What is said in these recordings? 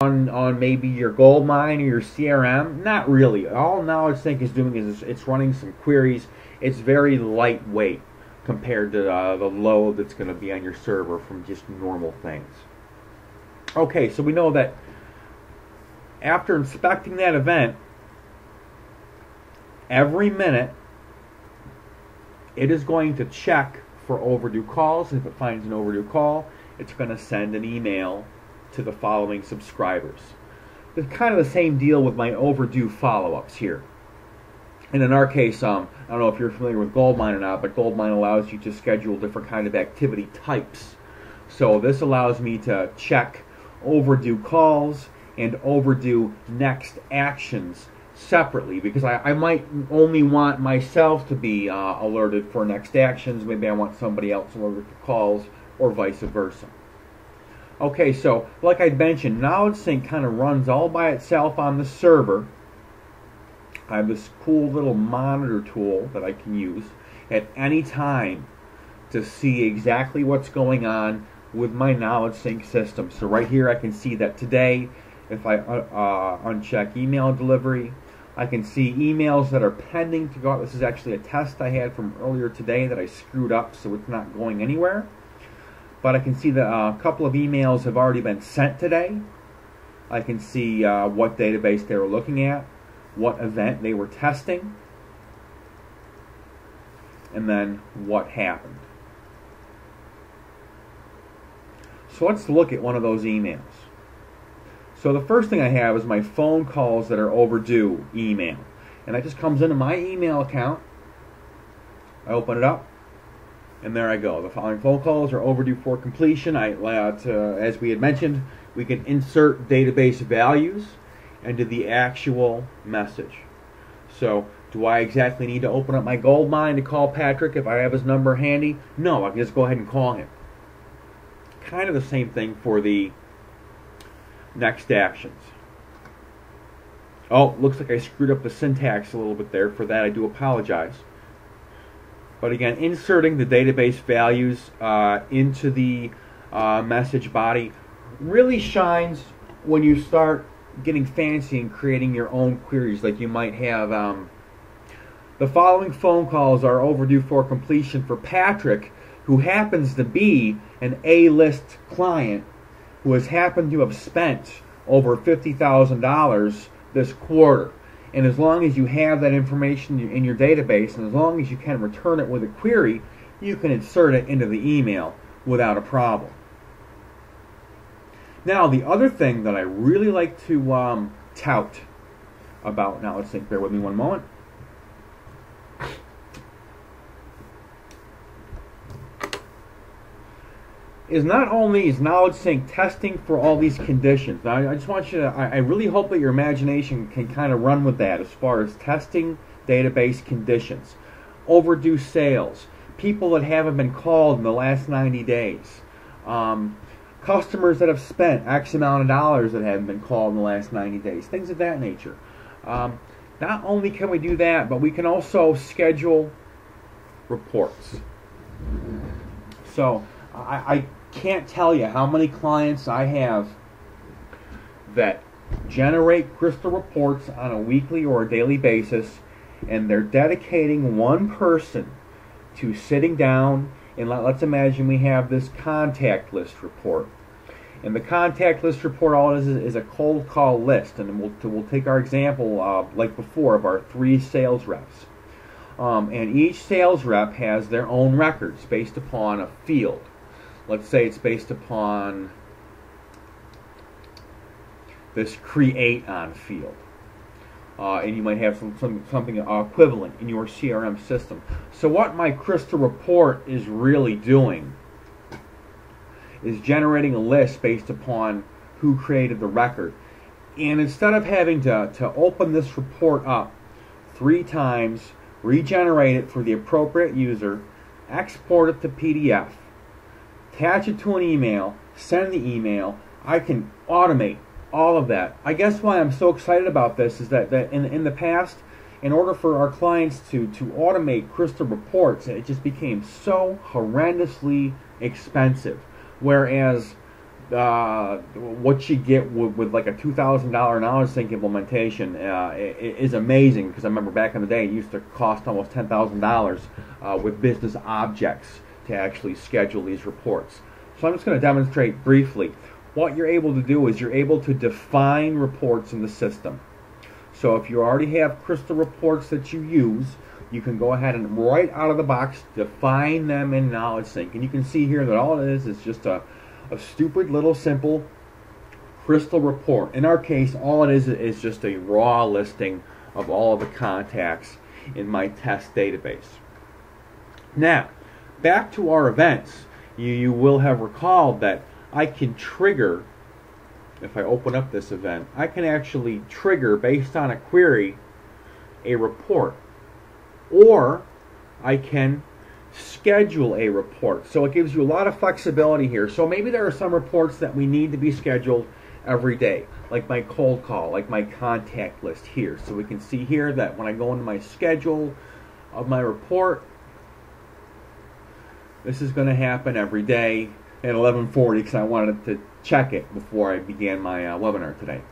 on maybe your gold mine or your CRM? Not really. All KnowledgeSync is doing is it's running some queries. It's very lightweight compared to the load that's going to be on your server from just normal things. Okay, so we know that after inspecting that event, every minute it is going to check for overdue calls. If it finds an overdue call, it's going to send an email to the following subscribers. It's kind of the same deal with my overdue follow-ups here. And in our case, I don't know if you're familiar with Goldmine or not, but Goldmine allows you to schedule different kind of activity types. So this allows me to check overdue calls and overdue next actions separately, because I might only want myself to be alerted for next actions. Maybe I want somebody else alerted for calls, or vice versa. Okay, so like I mentioned, KnowledgeSync kind of runs all by itself on the server. I have this cool little monitor tool that I can use at any time to see exactly what's going on with my KnowledgeSync system. So right here I can see that today, if I uncheck email delivery, I can see emails that are pending to go out. This is actually a test I had from earlier today that I screwed up, so it's not going anywhere. But I can see that a couple of emails have already been sent today. I can see what database they were looking at, what event they were testing, and then what happened. So let's look at one of those emails. So the first thing I have is my phone calls that are overdue email. And that just comes into my email account. I open it up, and there I go. The following phone calls are overdue for completion. As we had mentioned, we can insert database values into the actual message. So do I exactly need to open up my gold mine to call Patrick if I have his number handy? No, I can just go ahead and call him. Kind of the same thing for the next actions. Oh, looks like I screwed up the syntax a little bit there. For that, I do apologize. But again, inserting the database values into the message body really shines when you start getting fancy and creating your own queries. Like you might have, the following phone calls are overdue for completion for Patrick, who happens to be an A-list client who has happened to have spent over $50,000 this quarter. And as long as you have that information in your database, and as long as you can return it with a query, you can insert it into the email without a problem. Now, the other thing that I really like to tout about KnowledgeSync, bear with me one moment, is not only is KnowledgeSync testing for all these conditions. Now, I just want you to, I really hope that your imagination can kind of run with that as far as testing database conditions, overdue sales, people that haven't been called in the last 90 days, customers that have spent X amount of dollars that haven't been called in the last 90 days, things of that nature. Not only can we do that, but we can also schedule reports. So I can't tell you how many clients I have that generate crystal reports on a weekly or a daily basis, and they're dedicating one person to sitting down, and let's imagine we have this contact list report. And the contact list report, all it is a cold call list. And we'll take our example, like before, of our 3 sales reps. And each sales rep has their own records based upon a field. Let's say it's based upon this create on field. And you might have something equivalent in your CRM system. So what my crystal report is really doing is generating a list based upon who created the record. And instead of having to open this report up 3 times, regenerate it for the appropriate user, export it to PDF, attach it to an email, send the email, I can automate all of that. I guess why I'm so excited about this is that in the past, in order for our clients to automate crystal reports, it just became so horrendously expensive. Whereas what you get with like a $2,000 KnowledgeSync implementation is amazing, because I remember back in the day it used to cost almost $10,000 with business objects to actually schedule these reports. So I'm just going to demonstrate briefly. What you're able to do is you're able to define reports in the system. So if you already have crystal reports that you use, you can go ahead and right out of the box define them in KnowledgeSync. And you can see here that all it is just a stupid little simple crystal report. In our case, all it is just a raw listing of all of the contacts in my test database. Now, back to our events. You will have recalled that I can trigger, if I open up this event, I can actually trigger, based on a query, a report. Or I can schedule a report. So it gives you a lot of flexibility here. So maybe there are some reports that we need to be scheduled every day, like my cold call, like my contact list here. So we can see here that when I go into my schedule of my report, this is going to happen every day at 11:40, because I wanted to check it before I began my webinar today.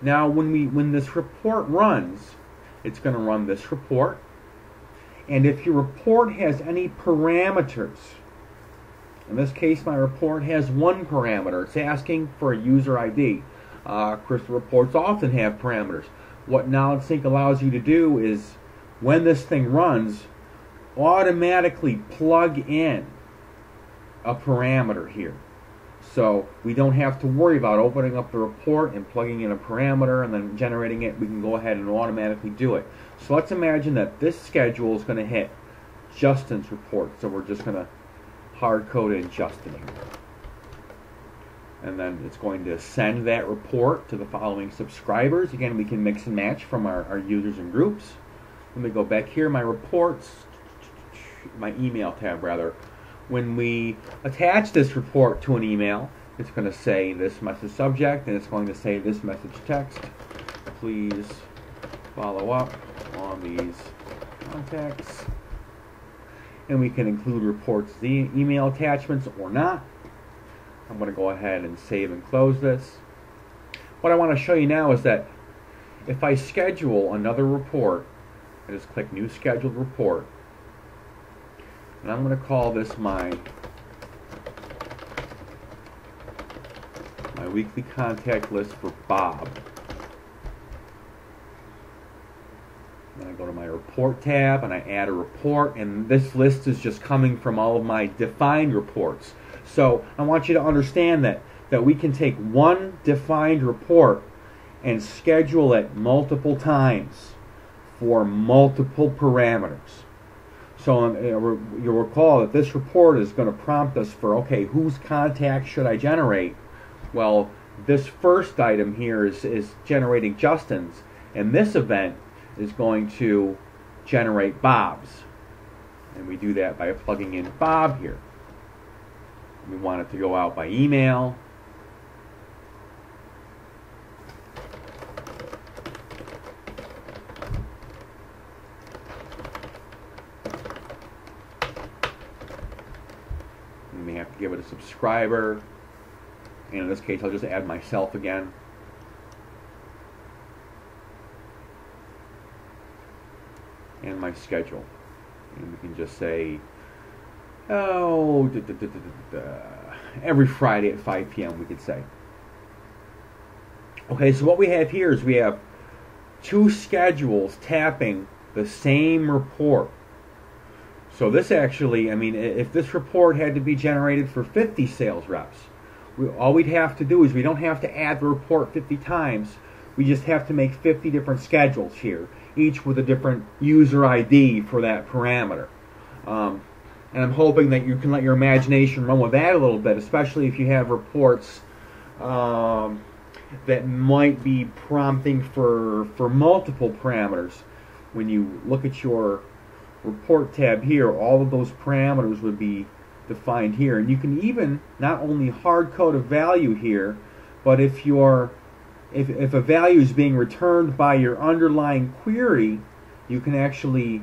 Now when this report runs, it's going to run this report. And if your report has any parameters, in this case my report has one parameter, it's asking for a user ID. Crystal reports often have parameters. What KnowledgeSync allows you to do is, when this thing runs, automatically plug in a parameter here. So we don't have to worry about opening up the report and plugging in a parameter and then generating it. We can go ahead and automatically do it. So let's imagine that this schedule is going to hit Justin's report. So we're just going to hard code in Justin here. And then it's going to send that report to the following subscribers. Again, we can mix and match from our users and groups. Let me go back here, my reports, my email tab rather. When we attach this report to an email, it's going to say this message subject, and it's going to say this message text. Please follow up on these contacts. And we can include reports, the email attachments or not. I'm going to go ahead and save and close this. What I want to show you now is that if I schedule another report, I just click New Scheduled Report. And I'm going to call this my weekly contact list for Bob. Then I go to my report tab and I add a report, and this list is just coming from all of my defined reports. So I want you to understand that we can take one defined report and schedule it multiple times for multiple parameters. So you'll recall that this report is going to prompt us for, okay, whose contact should I generate? Well, this first item here is generating Justin's, and this event is going to generate Bob's. And we do that by plugging in Bob here. We want it to go out by email. And we have to give it a subscriber. And in this case, I'll just add myself again. And my schedule. And we can just say, oh, every Friday at 5 p.m. we could say. Okay, so what we have here is we have two schedules tapping the same report. So this actually, I mean, if this report had to be generated for 50 sales reps, all we'd have to do is, we don't have to add the report 50 times. We just have to make 50 different schedules here, each with a different user ID for that parameter. And I'm hoping that you can let your imagination run with that a little bit, especially if you have reports that might be prompting for multiple parameters. When you look at your report tab here, all of those parameters would be defined here. And you can even not only hard code a value here, but if a value is being returned by your underlying query, you can actually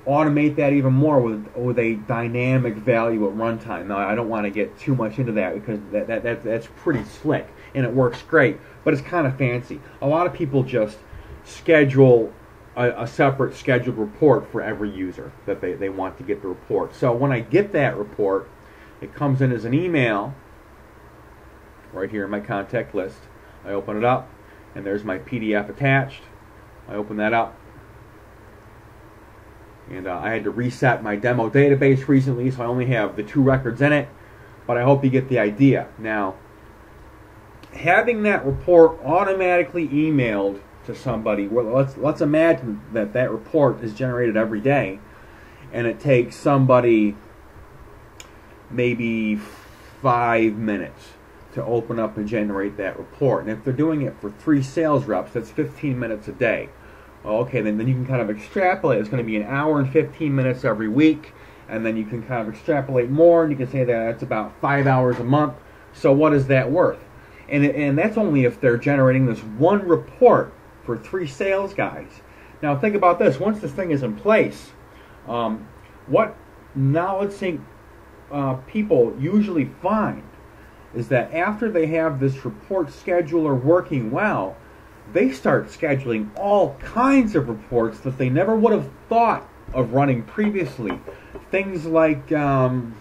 automate that even more with a dynamic value at runtime. Now, I don't want to get too much into that because that's pretty slick and it works great, but it's kind of fancy. A lot of people just schedule a separate scheduled report for every user that they want to get the report. So when I get that report, it comes in as an email right here in my contact list. I open it up, and there's my PDF attached. I open that up, and I had to reset my demo database recently, so I only have the 2 records in it, but I hope you get the idea. Now, having that report automatically emailed to somebody, well, let's imagine that that report is generated every day, and it takes somebody maybe 5 minutes to open up and generate that report. And if they're doing it for 3 sales reps, that's 15 minutes a day. Okay, then you can kind of extrapolate. It's going to be 1 hour and 15 minutes every week, and then you can kind of extrapolate more, and you can say that that's about 5 hours a month. So what is that worth? And that's only if they're generating this one report for 3 sales guys. Now think about this. Once this thing is in place, what KnowledgeSync people usually find is that after they have this report scheduler working well, they start scheduling all kinds of reports that they never would have thought of running previously. Things like items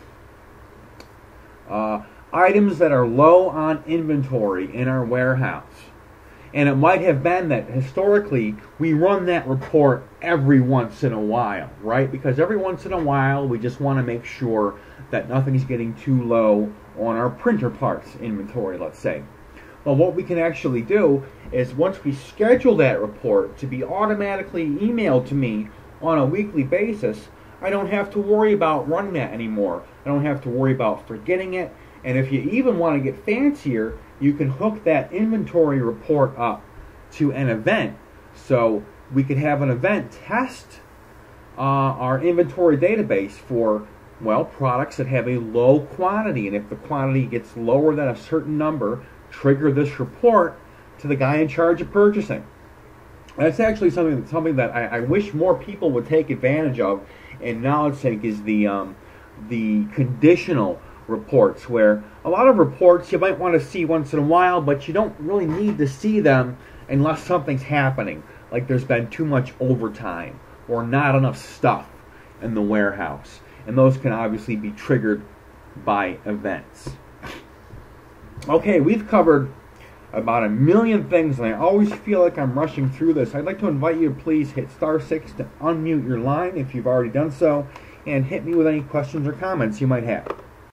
that are low on inventory in our warehouse. And it might have been that historically we run that report every once in a while, right? Because every once in a while we just want to make sure that nothing's getting too low on our printer parts inventory, let's say. Well, what we can actually do is once we schedule that report to be automatically emailed to me on a weekly basis, I don't have to worry about running that anymore. I don't have to worry about forgetting it. And if you even want to get fancier, you can hook that inventory report up to an event. So we could have an event test our inventory database for, well, products that have a low quantity. And if the quantity gets lower than a certain number, trigger this report to the guy in charge of purchasing. That's actually something that I wish more people would take advantage of in KnowledgeSync is the conditional reports, where a lot of reports you might want to see once in a while, but you don't really need to see them unless something's happening, like there's been too much overtime or not enough stuff in the warehouse. And those can obviously be triggered by events. Okay, we've covered about 1 million things, and I always feel like I'm rushing through this. I'd like to invite you to please hit *6 to unmute your line if you've already done so, and hit me with any questions or comments you might have.